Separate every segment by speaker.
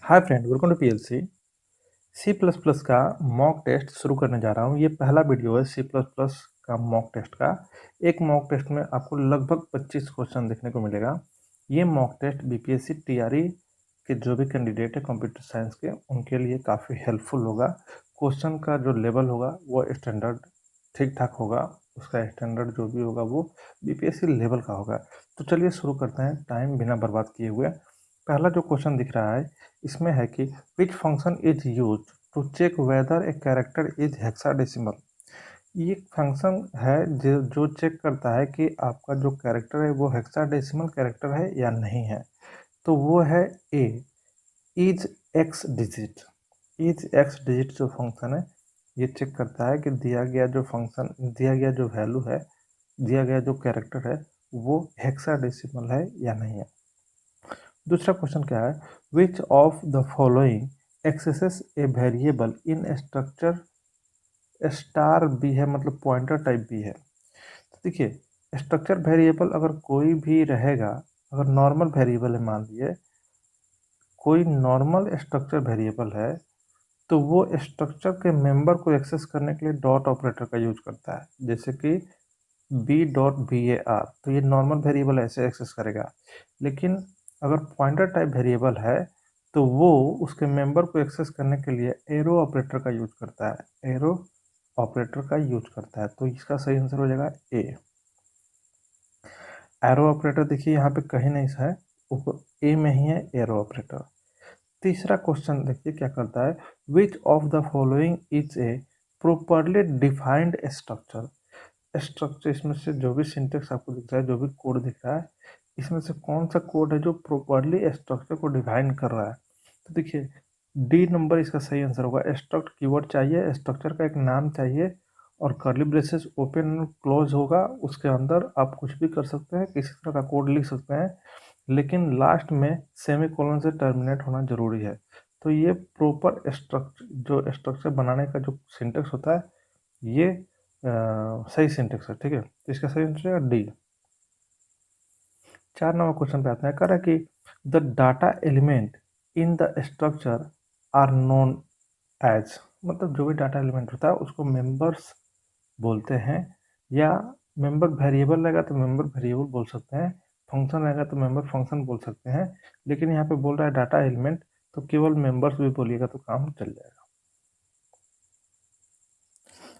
Speaker 1: Hi friend, welcome to PLC. C plus plus का mock test शुरू करने जा रहा हूँ। ये पहला वीडियो है सी प्लस प्लस का मॉक टेस्ट का। एक मॉक टेस्ट में आपको लगभग 25 क्वेश्चन देखने को मिलेगा। ये मॉक टेस्ट बीपीएससी टीआरई के जो भी कैंडिडेट है कंप्यूटर साइंस के, उनके लिए काफ़ी हेल्पफुल होगा। क्वेश्चन का जो लेवल होगा वो स्टैंडर्ड ठीक ठाक होगा। उसका स्टैंडर्ड जो भी होगा वो बीपीएससी लेवल का होगा। तो चलिए शुरू करते हैं टाइम बिना बर्बाद किए हुए। पहला जो क्वेश्चन दिख रहा है इसमें है कि which function is use to check whether a character is hexadecimal. ये फंक्शन है जो चेक करता है कि आपका जो कैरेक्टर है वो हेक्साडेसिमल कैरेक्टर है या नहीं है। तो वो है a, is x digit. Is x digit जो फंक्शन है ये चेक करता है कि दिया गया जो फंक्शन, दिया गया जो वैल्यू है, दिया गया जो कैरेक्टर है वो हेक्साडेसिमल है या नहीं है। दूसरा क्वेश्चन क्या है, which of the following accesses a variable in structure star b है, मतलब पॉइंटर टाइप बी है। तो देखिए, स्ट्रक्चर वेरिएबल अगर कोई भी रहेगा, अगर नॉर्मल वेरिएबल है, मान लीजिए कोई नॉर्मल स्ट्रक्चर वेरिएबल है, तो वो स्ट्रक्चर के मेंबर को एक्सेस करने के लिए डॉट ऑपरेटर का यूज करता है। जैसे कि b dot b a r, तो ये नॉर्मल वेरिएबल ऐसे एक्सेस करेगा। लेकिन अगर पॉइंटर टाइप वेरिएबल है तो वो उसके मेंबर को एक्सेस करने के लिए एरो ऑपरेटर का यूज करता है। एरो ऑपरेटर का यूज करता है, तो इसका सही आंसर हो जाएगा ए। एरो ऑपरेटर देखिए यहाँ पे कहीं नहीं है, ऊपर ए में ही है एरो ऑपरेटर। तीसरा क्वेश्चन देखिए क्या करता है, which of the following is a properly defined structure. Structure इसमें से जो भी सिंटेक्स आपको दिख रहा है, जो भी कोड दिख रहा है, इसमें से कौन सा कोड है जो प्रॉपरली स्ट्रक्चर को डिफाइन कर रहा है। तो देखिए डी नंबर इसका सही आंसर होगा। स्ट्रक्ट कीवर्ड चाहिए, स्ट्रक्चर का एक नाम चाहिए और कर्ली ब्रेसेस ओपन क्लोज होगा। उसके अंदर आप कुछ भी कर सकते हैं, किसी तरह का कोड लिख सकते हैं, लेकिन लास्ट में सेमीकोलन से टर्मिनेट होना जरूरी है। तो ये प्रॉपर स्ट्रक्चर, जो स्ट्रक्चर बनाने का जो सिंटेक्स होता है, ये सही सिंटेक्स है। ठीक है, तो इसका सही आंसर है डी। 4 नंबर क्वेश्चन पे आता है, कह रहा है कि the data element in the structure are known as, मतलब जो भी डाटा एलिमेंट होता है उसको मेंबर्स बोलते हैं, या मेंबर वेरिएबल रहेगा तो मेंबर वेरिएबल बोल सकते हैं, फंक्शन रहेगा तो मेंबर फंक्शन बोल सकते हैं। लेकिन यहाँ पे बोल रहा है डाटा एलिमेंट, तो केवल मेंबर्स भी बोलिएगा तो काम चल जाएगा।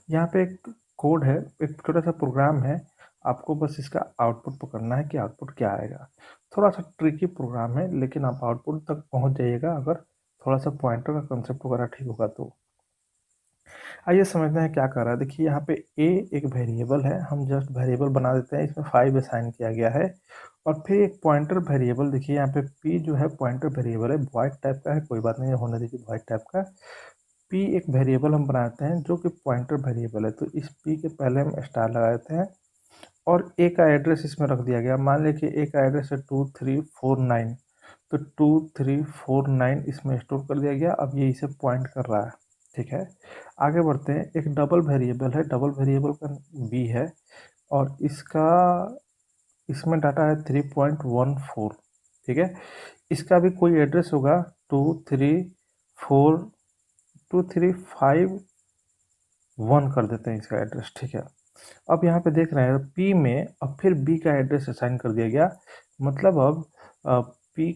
Speaker 1: यहाँ पे एक कोड है, एक छोटा सा प्रोग्राम है, आपको बस इसका आउटपुट पकड़ना है कि आउटपुट क्या आएगा। थोड़ा सा ट्रिकी प्रोग्राम है, लेकिन आप आउटपुट तक पहुँच जाइएगा अगर थोड़ा सा पॉइंटर का कंसेप्ट वगैरह ठीक होगा तो। आइए समझते हैं क्या कर रहा है। देखिए यहाँ पे ए एक वेरिएबल है, हम जस्ट वेरिएबल बना देते हैं, इसमें 5 असाइन किया गया है। और फिर एक पॉइंटर वेरिएबल, देखिए यहाँ पे पी जो है पॉइंटर वेरिएबल है, वॉइड टाइप का है, कोई बात नहीं होने दीजिए वॉइड टाइप का। पी एक वेरिएबल हम बनाते हैं जो कि पॉइंटर वेरिएबल है, तो इस पी के पहले हम स्टार लगा देते हैं और ए का एड्रेस इसमें रख दिया गया। मान लीजिए कि ए का एड्रेस है 2349, तो 2349 इसमें स्टोर कर दिया गया। अब ये इसे पॉइंट कर रहा है। ठीक है, आगे बढ़ते हैं। एक डबल वेरिएबल है, डबल वेरिएबल का बी है और इसका, इसमें डाटा है 3.14। ठीक है, इसका भी कोई एड्रेस होगा 2341 कर देते हैं इसका एड्रेस। ठीक है, अब यहाँ पे देख रहे हैं पी में अब फिर बी का एड्रेस असाइन कर दिया गया, मतलब अब पी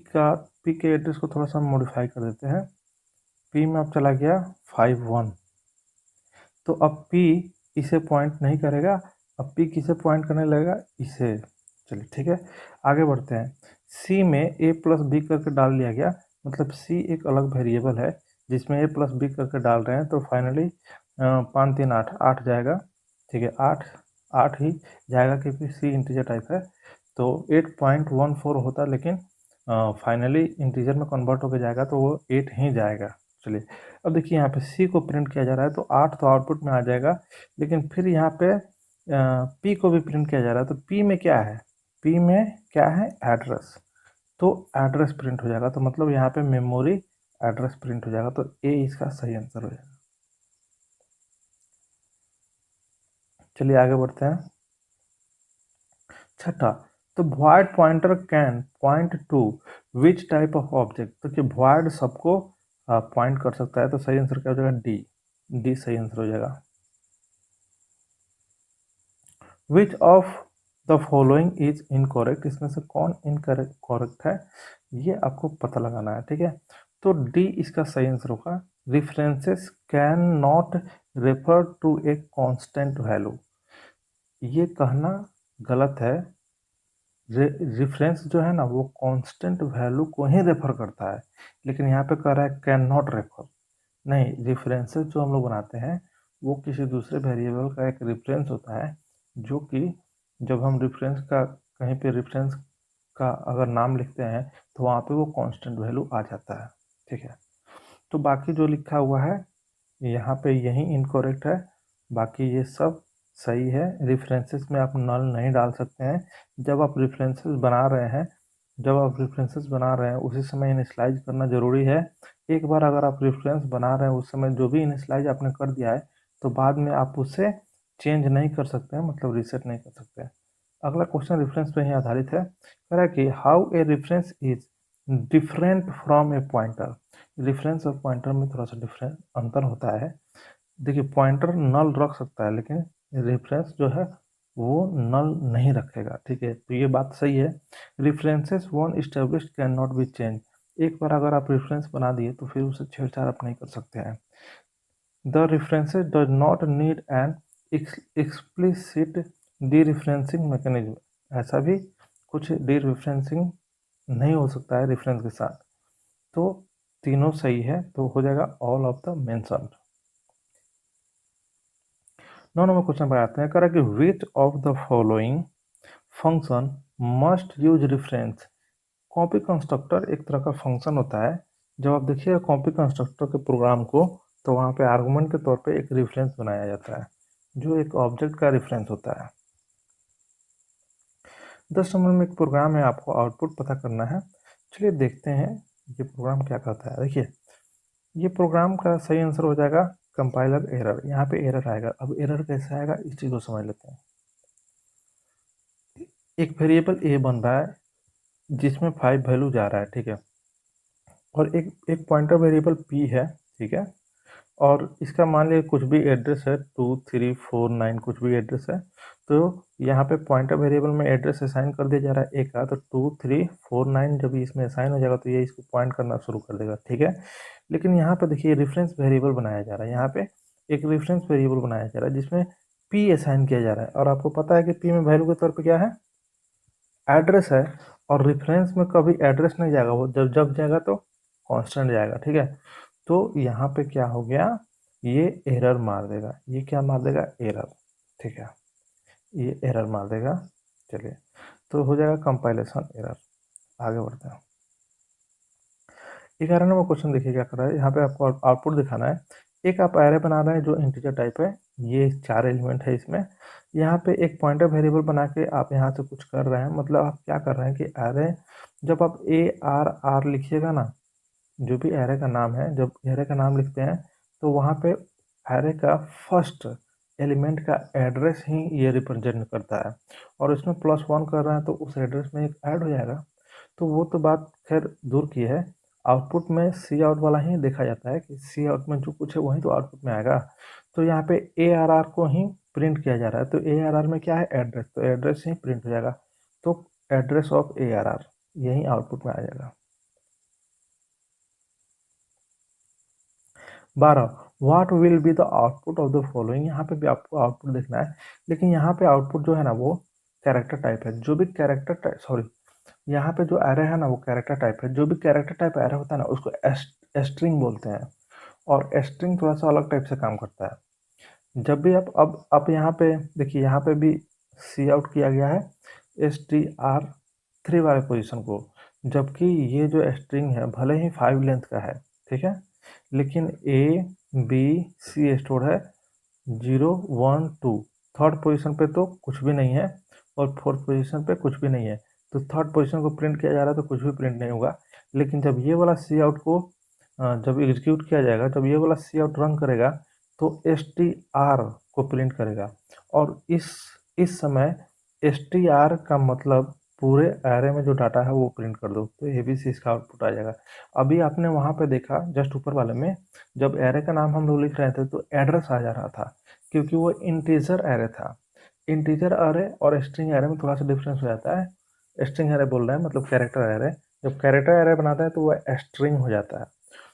Speaker 1: के एड्रेस को थोड़ा सा मॉडिफाई कर देते हैं। पी में अब चला गया 51, तो अब पी इसे पॉइंट नहीं करेगा, अब पी किसे पॉइंट करने लगेगा, इसे। चलिए ठीक है, आगे बढ़ते हैं। सी में ए प्लस बी करके डाल लिया गया, मतलब सी एक अलग वेरिएबल है जिसमें ए प्लस बी करके डाल रहे हैं, तो फाइनली 5 3 8 8 जाएगा। ठीक है, आठ आठ ही जाएगा क्योंकि सी इंटीजर टाइप है, तो 8.14 होता, लेकिन फाइनली इंटीजर में कन्वर्ट होकर जाएगा तो वो 8 ही जाएगा। चलिए अब देखिए यहाँ पे सी को प्रिंट किया जा रहा है, तो 8 तो आउटपुट में आ जाएगा, लेकिन फिर यहाँ पे पी को भी प्रिंट किया जा रहा है, तो पी में क्या है, पी में क्या है, एड्रेस, तो एड्रेस प्रिंट हो जाएगा, तो मतलब यहाँ पे मेमोरी एड्रेस प्रिंट हो जाएगा, तो ए इसका सही आंसर हो जाएगा। चलिए आगे बढ़ते हैं। छठा, तो void pointer can point to which type of object, तो कि void सबको पॉइंट कर सकता है, तो सही आंसर क्या हो जाएगा? डी। डी सही आंसर हो जाएगा। विच of the following is incorrect, इसमें से कौन इनकरेक्ट है ये आपको पता लगाना है, ठीक है। तो डी इसका सही आंसर होगा। References can not refer to a constant value, ये कहना गलत है। रिफरेंस जो है ना वो कांस्टेंट वैल्यू को ही रेफर करता है, लेकिन यहाँ पे कह रहा है कैन नॉट रेफर। नहीं, रेफरेंसेस जो हम लोग बनाते हैं वो किसी दूसरे वेरिएबल का एक रेफरेंस होता है, जो कि जब हम रेफरेंस का कहीं पे रेफरेंस का अगर नाम लिखते हैं तो वहाँ पे वो कांस्टेंट वैल्यू आ जाता है, ठीक है। तो बाकी जो लिखा हुआ है यहाँ पे यही इनकरेक्ट है, बाकी ये सब सही है। रेफरेंसेस में आप नल नहीं डाल सकते हैं। जब आप रेफरेंसेस बना रहे हैं उसी समय इनिशियलाइज करना ज़रूरी है। एक बार अगर आप रेफरेंस बना रहे हैं उस समय जो भी इनिशियलाइज आपने कर दिया है तो बाद में आप उसे चेंज नहीं कर सकते हैं, मतलब रीसेट नहीं कर सकते हैं। अगला क्वेश्चन रेफरेंस पे ही आधारित है। कह रहा है कि how a reference is different from A pointer. Reference और पॉइंटर में थोड़ा सा डिफरेंट अंतर होता है। देखिए, पॉइंटर नल रख सकता है लेकिन रेफरेंस जो है वो नल नहीं रखेगा, ठीक है। तो ये बात सही है। References one established can not B change, एक बार अगर आप रेफरेंस बना दिए तो फिर उसे छेड़छाड़ आप नहीं कर सकते हैं। The references does not need an explicit dereferencing mechanism, ऐसा भी कुछ डीरेफरेंसिंग नहीं हो सकता है रेफरेंस के साथ। तो तीनों सही है, तो हो जाएगा all of the mentioned. 9 number question पर आते हैं। कह रहा है कि which of the following function must use reference. Copy constructor एक तरह का फंक्शन होता है। जब आप देखिएगा कॉपी कंस्ट्रक्टर के प्रोग्राम को तो वहाँ पे आर्गुमेंट के तौर पे एक रेफरेंस बनाया जाता है जो एक ऑब्जेक्ट का रेफरेंस होता है। 10 नंबर में एक प्रोग्राम है, आपको आउटपुट पता करना है। चलिए देखते हैं ये प्रोग्राम क्या करता है। देखिए, ये प्रोग्राम का सही आंसर हो जाएगा कंपाइलर एरर। यहाँ पे एरर आएगा। अब एरर कैसे आएगा इस चीज़ को समझ लेते हैं। एक वेरिएबल ए बन रहा है जिसमें 5 वैल्यू जा रहा है, ठीक है। और एक पॉइंटर वेरिएबल पी है, ठीक है। और इसका मान लीजिए कुछ भी एड्रेस है 2349, कुछ भी एड्रेस है। तो यहाँ पे पॉइंटर वेरिएबल में एड्रेस असाइन कर दिया जा रहा है ए का, तो 2349 जब इसमें असाइन हो जाएगा तो ये इसको पॉइंट करना शुरू कर देगा, ठीक है। लेकिन यहाँ पे देखिए रेफरेंस वेरिएबल बनाया जा रहा है। यहाँ पे एक रेफरेंस वेरिएबल बनाया जा रहा है जिसमें पी असाइन किया जा रहा है, और आपको पता है कि पी में वैल्यू के तौर पर क्या है? एड्रेस है। और रेफरेंस में कभी एड्रेस नहीं जाएगा, वो जब जब जाएगा तो कांस्टेंट जाएगा, ठीक है। तो यहाँ पे क्या हो गया, ये एरर मार देगा। ये क्या मार देगा? एरर, ठीक है। ये एरर मार देगा। चलिए, तो हो जाएगा कंपाइलेशन एरर। आगे बढ़ते हैं। 11 नंबर क्वेश्चन देखिए क्या कर रहा है। यहाँ पे आपको आउटपुट दिखाना है। एक आप एरे बना रहे हैं जो इंटीजर टाइप है, ये 4 एलिमेंट है इसमें। यहाँ पे एक पॉइंटर वेरिएबल बना के आप यहाँ से कुछ कर रहे हैं, मतलब आप क्या कर रहे हैं कि एरे, जब आप ARR लिखिएगा ना, जो भी एरे का नाम है, जब एरे का नाम लिखते हैं तो वहाँ पे एरे का फर्स्ट एलिमेंट का एड्रेस ही ये रिप्रेजेंट करता है। और इसमें +1 कर रहे हैं तो उस एड्रेस में एक ऐड हो जाएगा। तो वो तो बात खैर दूर की है। आउटपुट में सी आउट वाला ही देखा जाता है कि सी आउट में जो कुछ है वही तो आउटपुट में आएगा। तो यहाँ पे ARR को ही प्रिंट किया जा रहा है। तो ARR में क्या है? एड्रेस। तो एड्रेस ही प्रिंट हो जाएगा। तो एड्रेस ऑफ ARR यही आउटपुट में आ जाएगा। 12 what will be the output of the following. यहाँ पे भी आपको आउटपुट देखना है, लेकिन यहाँ पे आउटपुट जो है ना वो कैरेक्टर टाइप है। जो भी कैरेक्टर टाइप, सॉरी, यहाँ पे जो एरे है ना वो कैरेक्टर टाइप है। जो भी कैरेक्टर टाइप एरे होता है ना उसको स्ट्रिंग बोलते हैं, और स्ट्रिंग थोड़ा सा अलग टाइप से काम करता है। जब भी आप अब यहाँ पे देखिए, यहाँ पे भी सी आउट किया गया है STR3 वाले पोजीशन को, जबकि ये जो स्ट्रिंग है भले ही 5 लेंथ का है, ठीक है, लेकिन A B C स्टोर है 0 1 2। थर्ड पोजीशन पे तो कुछ भी नहीं है और फोर्थ पोजीशन पे कुछ भी नहीं है। तो थर्ड पोजीशन को प्रिंट किया जा रहा है तो कुछ भी प्रिंट नहीं होगा। लेकिन जब ये वाला सी आउट को जब एग्जीक्यूट किया जाएगा, जब ये वाला सी आउट रन करेगा तो STR को प्रिंट करेगा। और इस समय STR का मतलब पूरे एरे में जो डाटा है वो प्रिंट कर दो, तो ये भी सी इसका आउटपुट आ जाएगा। अभी आपने वहाँ पे देखा जस्ट ऊपर वाले में, जब एरे का नाम हम लोग लिख रहे थे तो एड्रेस आ जा रहा था, क्योंकि वो इंटीजर एरे था। इंटीजर एरे और स्ट्रिंग एरे में थोड़ा सा डिफरेंस हो जाता है। स्ट्रिंग एरे बोल रहे हैं मतलब कैरेक्टर एरे, जब कैरेक्टर एरे बनाता है तो वह स्ट्रिंग हो जाता है।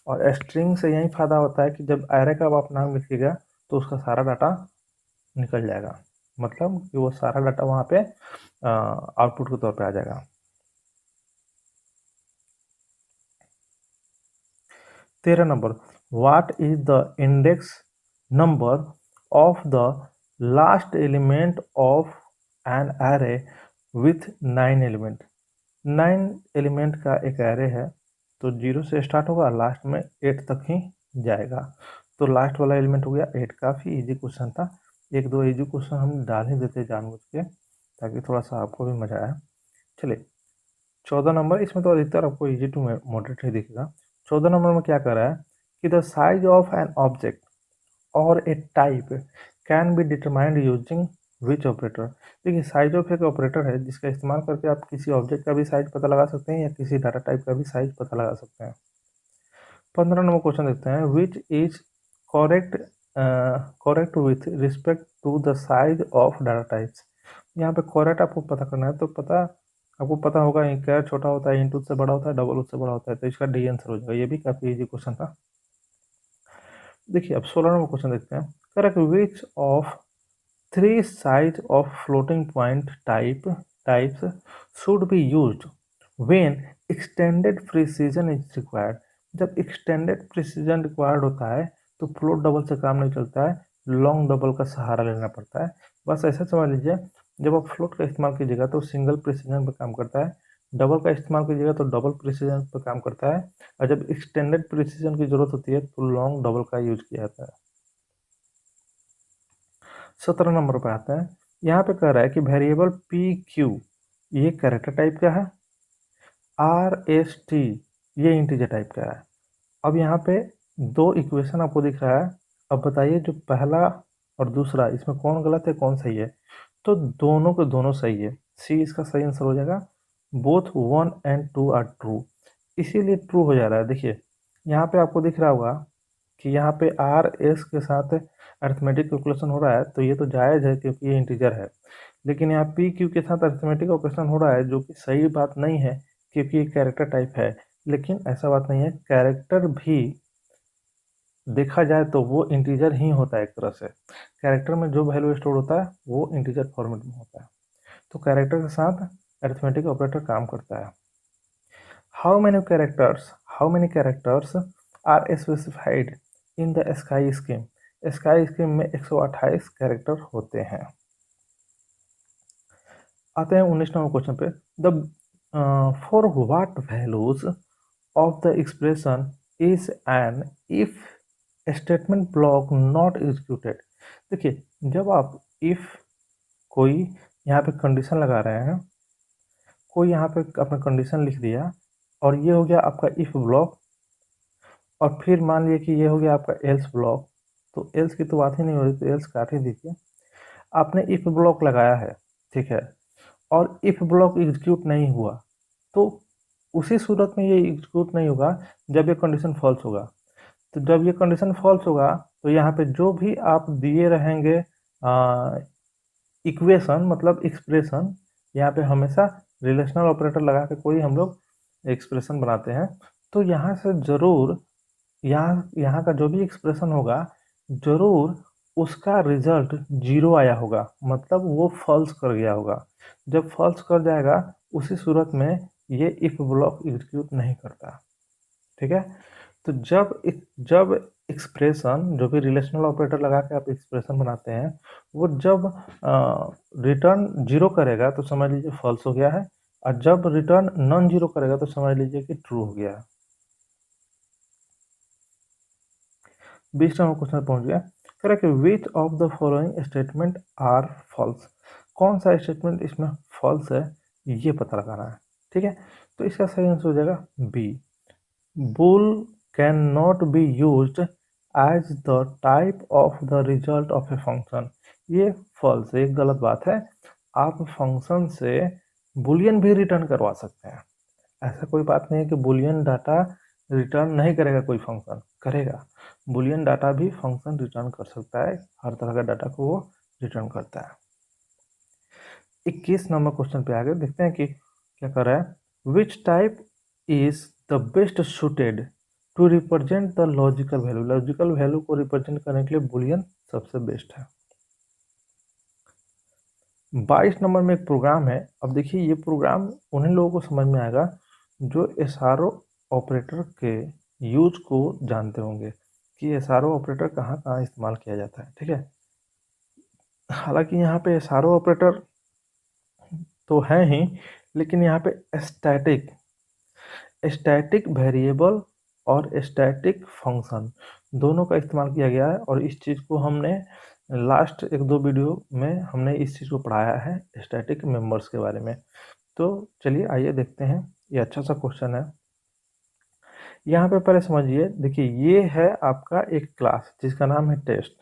Speaker 1: और स्ट्रिंग से यही फायदा होता है कि जब एरे का आप नाम लिखिएगा तो उसका सारा डाटा निकल जाएगा, मतलब कि वो सारा डाटा वहाँ पे आउटपुट के तौर पे आ जाएगा। 13 number, what is the index number of the last element of an array with 9 element. 9 element का एक एरे है, तो 0 से स्टार्ट होगा, लास्ट में 8 तक ही जाएगा। तो लास्ट वाला एलिमेंट हो गया 8। काफ़ी इजी क्वेश्चन था, एक दो इजी क्वेश्चन हम डाल ही देते जानबूझ के ताकि थोड़ा सा आपको भी मजा आए। चलिए 14 नंबर, इसमें तो अधिकतर आपको इजी टू मॉडरेट ही दिखेगा। 14 नंबर में क्या कर रहा है कि the size of an object और a type can be determined using which operator. देखिए साइज ऑफ एक ऑपरेटर है जिसका इस्तेमाल करके आप किसी ऑब्जेक्ट का भी साइज पता लगा सकते हैं या किसी डाटा टाइप का भी साइज पता लगा सकते हैं। 15 नंबर क्वेश्चन देखते हैं, which is correct correct with respect to the size of data types. यहाँ पे करेक्ट आपको पता करना है, तो आपको पता होगा क्या छोटा होता है, इंटू से बड़ा होता है, डबल उससे बड़ा होता है, तो इसका डी आंसर हो जाएगा। ये भी काफी इजी क्वेश्चन था। देखिए अब 16 नंबर क्वेश्चन देखते हैं, correct which of 3 size of floating point types should be used when extended precision is required. जब एक्सटेंडेड प्रिसीजन रिक्वायर्ड होता है तो फ्लोट डबल से काम नहीं चलता है, लॉन्ग डबल का सहारा लेना पड़ता है। बस ऐसा समझ लीजिए, जब आप फ्लोट का इस्तेमाल कीजिएगा तो सिंगल प्रिसीजन पर काम करता है, डबल का इस्तेमाल कीजिएगा तो डबल प्रिसीजन पर काम करता है, और जब एक्सटेंडेड प्रिसीजन की जरूरत होती है तो लॉन्ग डबल का यूज किया जाता है। 17 नंबर पे आते हैं, यहाँ पे कह रहा है कि वेरिएबल पी क्यू ये कैरेक्टर टाइप का है, आर एस टी ये इंटीजर टाइप का है। अब यहाँ पे दो इक्वेशन आपको दिख रहा है, अब बताइए जो पहला और दूसरा इसमें कौन गलत है कौन सही है। तो दोनों के दोनों सही है, सी इसका सही आंसर हो जाएगा। बोथ 1 and 2 आर ट्रू, इसीलिए ट्रू हो जा रहा है। देखिए यहाँ पे आपको दिख रहा होगा कि यहाँ पे आर एस के साथ अरिथमेटिक कैलकुलेशन हो रहा है, तो ये तो जायज़ है क्योंकि ये इंटीजर है। लेकिन यहाँ पी क्यू के साथ अरिथमेटिक ऑपरेशन हो रहा है, जो कि सही बात नहीं है क्योंकि ये कैरेक्टर टाइप है। लेकिन ऐसा बात नहीं है, कैरेक्टर भी देखा जाए तो वो इंटीजर ही होता है एक तरह से। कैरेक्टर में जो वैल्यू स्टोर होता है वो इंटीजर फॉर्मेट में होता है, तो कैरेक्टर के साथ अरिथमेटिक ऑपरेटर काम करता है। How many characters are specified in the ASCII scheme. ASCII scheme में 128 कैरेक्टर होते हैं। आते हैं 19 नंबर क्वेश्चन पे, the for what values of the expression is an if statement block not executed. देखिए जब आप इफ कोई यहाँ पे कंडीशन लगा रहे हैं, कोई यहाँ पे अपना कंडीशन लिख दिया और ये हो गया आपका इफ ब्लॉक, और फिर मान लिया कि ये हो गया आपका एल्स ब्लॉक, तो एल्स की तो बात ही नहीं हो रही, तो एल्स काट ही दीजिए। आपने इफ ब्लॉक लगाया है, ठीक है, और इफ ब्लॉक एग्जीक्यूट नहीं हुआ, तो उसी सूरत में ये एग्जीक्यूट नहीं होगा जब ये कंडीशन फॉल्स होगा। तो जब ये कंडीशन फॉल्स होगा तो यहाँ पे जो भी आप दिए रहेंगे इक्वेशन मतलब एक्सप्रेशन, यहाँ पे हमेशा रिलेशनल ऑपरेटर लगा के कोई हम लोग एक्सप्रेशन बनाते हैं, तो यहाँ से जरूर यहाँ का जो भी एक्सप्रेशन होगा जरूर उसका रिजल्ट 0 आया होगा, मतलब वो फॉल्स कर गया होगा। जब फॉल्स कर जाएगा उसी सूरत में ये इफ ब्लॉक एग्जीक्यूट नहीं करता, ठीक है। तो जब एक्सप्रेशन जो भी रिलेशनल ऑपरेटर लगा के आप एक्सप्रेशन बनाते हैं, वो जब रिटर्न 0 करेगा तो समझ लीजिए फॉल्स हो गया है, और जब रिटर्न नॉन 0 करेगा तो समझ लीजिए कि ट्रू हो गया है। 20 नंबर क्वेश्चन पहुंच गया, कह रहा है कि which of the following statement are false. कौन सा स्टेटमेंट इसमें फॉल्स है ये पता लगाना है, ठीक है। तो इसका सही आंसर हो जाएगा b, bool can not be used as the type of the result of a function. ये फॉल्स है, एक गलत बात है। आप फंक्शन से बुलियन भी रिटर्न करवा सकते हैं। ऐसा कोई बात नहीं है कि बुलियन डाटा रिटर्न नहीं करेगा, कोई फंक्शन करेगा। बुलियन डाटा भी फंक्शन रिटर्न कर सकता है, हर तरह का डाटा को वो रिटर्न करता है। 21 नंबर क्वेश्चन पे आगे देखते हैं कि क्या कर रहा है। Which type is the best suited to represent the logical value. Logical value को रिप्रेजेंट करने के लिए बुलियन सबसे बेस्ट है। 22 नंबर में एक प्रोग्राम है। अब देखिए ये प्रोग्राम उन्हीं लोगों को समझ में आएगा जो एसआरओ ऑपरेटर के यूज को जानते होंगे कि एसआरओ ऑपरेटर कहाँ कहाँ इस्तेमाल किया जाता है। ठीक है, हालांकि यहाँ पे एसआरओ ऑपरेटर तो है ही, लेकिन यहाँ पे स्टैटिक स्टैटिक वेरिएबल और स्टैटिक फंक्शन दोनों का इस्तेमाल किया गया है। और इस चीज़ को हमने लास्ट एक दो वीडियो में हमने इस चीज़ को पढ़ाया है, स्टैटिक मेंबर्स के बारे में। तो चलिए आइए देखते हैं, ये अच्छा सा क्वेश्चन है। यहाँ पे पहले समझिए, देखिए ये है आपका एक क्लास जिसका नाम है टेस्ट,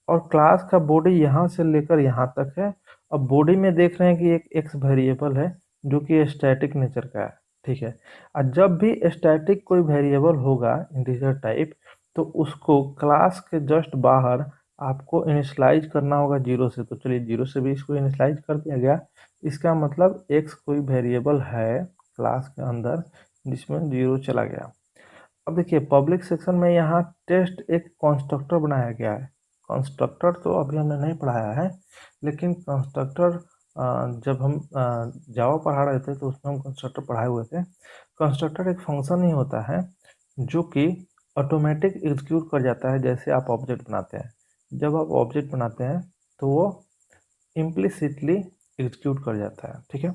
Speaker 1: और क्लास का बॉडी यहाँ से लेकर यहाँ तक है। अब बॉडी में देख रहे हैं कि एक एक्स वेरिएबल है जो कि स्टैटिक नेचर का है। ठीक है, और जब भी स्टैटिक कोई वेरिएबल होगा इंटीजर टाइप, तो उसको क्लास के जस्ट बाहर आपको इनिशलाइज करना होगा 0 से। तो चलिए 0 से भी इसको इनिशलाइज कर दिया गया। इसका मतलब एक्स कोई वेरिएबल है क्लास के अंदर जिसमें 0 चला गया। अब देखिए पब्लिक सेक्शन में यहाँ टेस्ट एक कंस्ट्रक्टर बनाया गया है। कंस्ट्रक्टर तो अभी हमने नहीं पढ़ाया है, लेकिन कंस्ट्रक्टर जब हम जावा पढ़ा रहे थे तो उसमें हम कंस्ट्रक्टर पढ़ाए हुए थे। कंस्ट्रक्टर एक फंक्शन ही होता है जो कि ऑटोमेटिक एग्जीक्यूट कर जाता है। जैसे आप ऑब्जेक्ट बनाते हैं, जब आप ऑब्जेक्ट बनाते हैं तो वो इम्प्लिसिटली एग्जीक्यूट कर जाता है। ठीक है,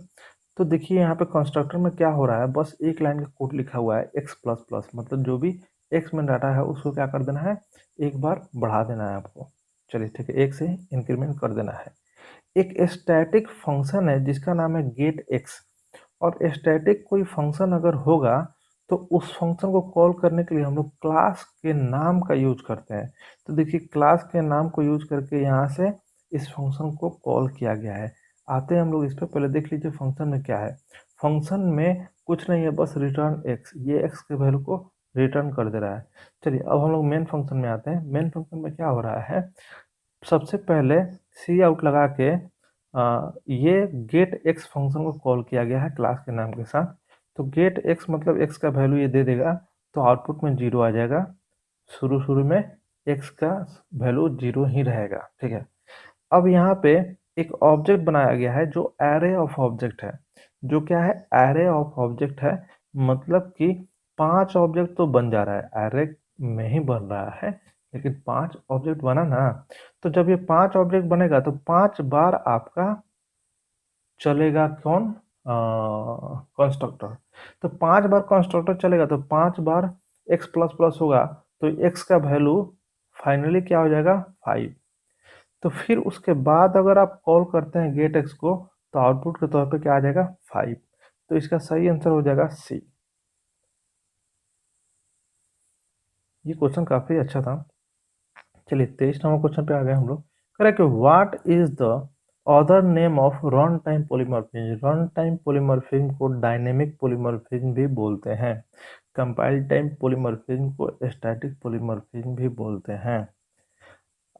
Speaker 1: तो देखिए यहाँ पे कंस्ट्रक्टर में क्या हो रहा है, बस एक लाइन का कोड लिखा हुआ है एक्स प्लस प्लस, मतलब जो भी एक्स में डाटा है उसको क्या कर देना है, एक बार बढ़ा देना है आपको। चलिए ठीक है, एक से इंक्रीमेंट कर देना है। एक स्टैटिक फंक्शन है जिसका नाम है गेट एक्स, और स्टैटिक कोई फंक्शन अगर होगा तो उस फंक्शन को कॉल करने के लिए हम लोग क्लास के नाम का यूज करते हैं। तो देखिए क्लास के नाम को यूज करके यहाँ से इस फंक्शन को कॉल किया गया है। आते हैं हम लोग इस पर, पहले देख लीजिए फंक्शन में क्या है। फंक्शन में कुछ नहीं है, बस रिटर्न एक्स, ये एक्स के वैल्यू को रिटर्न कर दे रहा है। चलिए अब हम लोग मेन फंक्शन में आते हैं। मेन फंक्शन में क्या हो रहा है, सबसे पहले सी आउट लगा के ये गेट एक्स फंक्शन को कॉल किया गया है क्लास के नाम के साथ। तो गेट एक्स मतलब एक्स का वैल्यू ये दे देगा, तो आउटपुट में 0 आ जाएगा। शुरू शुरू में एक्स का वैल्यू 0 ही रहेगा। ठीक है, अब यहाँ पे एक ऑब्जेक्ट बनाया गया है जो एरे ऑफ ऑब्जेक्ट है। जो क्या है, एरे ऑफ ऑब्जेक्ट है, मतलब कि 5 ऑब्जेक्ट तो बन जा रहा है, एरे में ही बन रहा है, लेकिन 5 ऑब्जेक्ट बना ना। तो जब ये 5 ऑब्जेक्ट बनेगा तो 5 बार आपका चलेगा कौन, कंस्ट्रक्टर। तो 5 बार कंस्ट्रक्टर चलेगा तो 5 बार एक्स प्लस प्लस होगा, तो एक्स का वैल्यू फाइनली क्या हो जाएगा, 5। तो फिर उसके बाद अगर आप कॉल करते हैं गेट एक्स को, तो आउटपुट के तौर पे क्या आ जाएगा, 5। तो इसका सही आंसर हो जाएगा सी। ये क्वेश्चन काफी अच्छा था। चलिए 23 नंबर क्वेश्चन पे आ गए हम लोग। Correct, what is the other name of run time polymorphism. Run time polymorphism को डायनेमिक पॉलीमॉर्फिज्म भी बोलते हैं। कंपाइल टाइम पॉलीमॉर्फिज्म को स्टैटिक पॉलीमॉर्फिज्म भी बोलते हैं।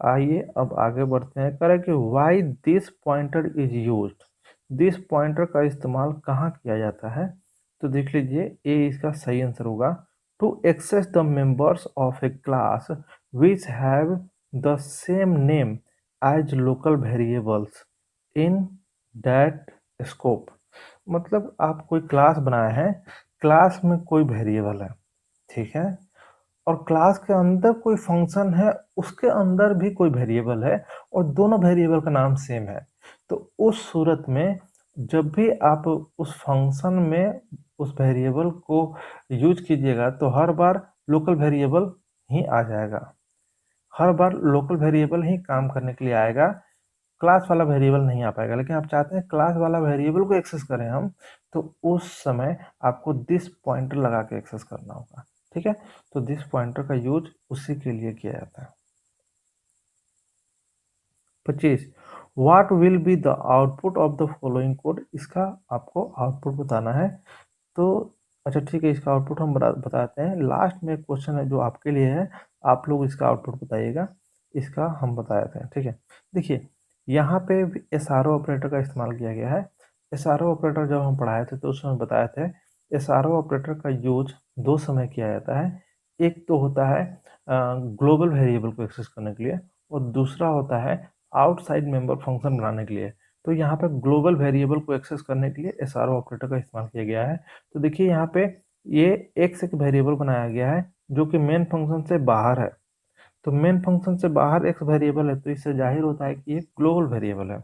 Speaker 1: आइए अब आगे बढ़ते हैं। करें कि why this pointer is used. This pointer का इस्तेमाल कहाँ किया जाता है, तो देख लीजिए ए इसका सही आंसर होगा। To access the members of a class which have the same name as local variables in that scope. मतलब आप कोई क्लास बनाए हैं, क्लास में कोई वेरिएबल है, ठीक है, और क्लास के अंदर कोई फंक्शन है, उसके अंदर भी कोई वेरिएबल है, और दोनों वेरिएबल का नाम सेम है। तो उस सूरत में जब भी आप उस फंक्शन में उस वेरिएबल को यूज कीजिएगा तो हर बार लोकल वेरिएबल ही आ जाएगा, हर बार लोकल वेरिएबल ही काम करने के लिए आएगा, क्लास वाला वेरिएबल नहीं आ पाएगा। लेकिन आप चाहते हैं क्लास वाला वेरिएबल को एक्सेस करें हम, तो उस समय आपको दिस पॉइंटर लगा के एक्सेस करना होगा। ठीक है, तो दिस पॉइंटर का यूज उसी के लिए किया जाता है। 25, what will be the output of the following code, इसका आपको आउटपुट बताना है। तो अच्छा ठीक है, इसका आउटपुट हम बताते हैं। लास्ट में एक क्वेश्चन है जो आपके लिए है, आप लोग इसका आउटपुट बताइएगा, इसका हम बताते हैं। ठीक है, देखिए यहाँ पे एस आर ओ ऑपरेटर का इस्तेमाल किया गया है। एस आर ओ ऑपरेटर जब हम पढ़ाए थे तो उस समय बताए थे, एस आर ओ ऑपरेटर का यूज दो समय किया जाता है। एक तो होता है ग्लोबल वेरिएबल को एक्सेस करने के लिए, और दूसरा होता है आउटसाइड मेंबर फंक्शन बनाने के लिए। तो यहाँ पे ग्लोबल वेरिएबल को एक्सेस करने के लिए एसआरओ ऑपरेटर का इस्तेमाल किया गया है। तो देखिए यहाँ पे ये एक्स एक वेरिएबल बनाया गया है जो कि मेन फंक्शन से बाहर है। तो मेन फंक्शन से बाहर एक्स वेरिएबल है, तो इससे जाहिर होता है कि ये ग्लोबल वेरिएबल है।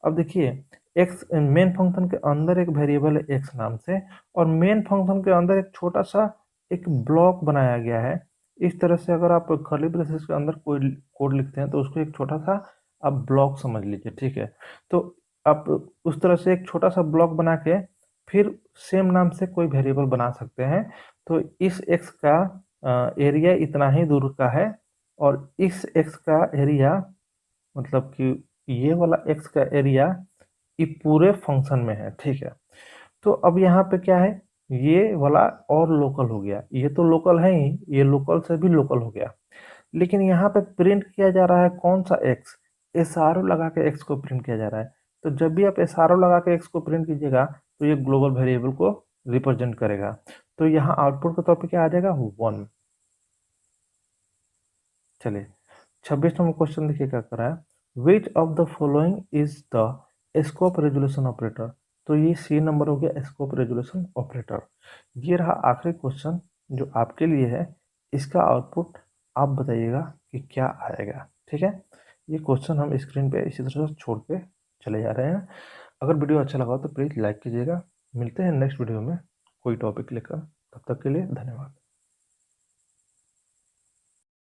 Speaker 1: अब देखिए एक्स मेन फंक्शन के अंदर एक वेरिएबल है एक्स नाम से, और मेन फंक्शन के अंदर एक छोटा सा एक ब्लॉक बनाया गया है। इस तरह से अगर आप कर्ली ब्रेसेस के अंदर कोई कोड लिखते हैं तो उसको एक छोटा सा आप ब्लॉक समझ लीजिए। ठीक है, तो आप उस तरह से एक छोटा सा ब्लॉक बना के फिर सेम नाम से कोई वेरिएबल बना सकते हैं। तो इस एक्स का एरिया इतना ही दूर का है, और इस एक्स का एरिया मतलब कि ये वाला एक्स का एरिया ये पूरे फंक्शन में है। ठीक है, तो अब यहाँ पे क्या है, ये वाला और लोकल हो गया, ये तो लोकल है ही, ये लोकल से भी लोकल हो गया। लेकिन यहाँ पे प्रिंट किया जा रहा है कौन सा एक्स, एस आर ओ लगा के एक्स को प्रिंट किया जा रहा है। तो जब भी आप एस आर ओ लगा के एक्स को प्रिंट कीजिएगा तो ये ग्लोबल वेरिएबल को रिप्रेजेंट करेगा। तो यहाँ आउटपुट का टॉपिक क्या आ जाएगा, 1। चलिए 26वां क्वेश्चन देखिए क्या कर रहा है, which of the following is the scope resolution operator. तो ये सी नंबर हो गया, स्कोप रेजोल्यूशन ऑपरेटर। ये रहा आखिरी क्वेश्चन जो आपके लिए है, इसका आउटपुट आप बताइएगा कि क्या आएगा। ठीक है, ये क्वेश्चन हम स्क्रीन पे इसी तरह से छोड़ के चले जा रहे हैं। अगर वीडियो अच्छा लगा हो तो प्लीज़ लाइक कीजिएगा। मिलते हैं नेक्स्ट वीडियो में कोई टॉपिक लेकर, तब तक के लिए धन्यवाद।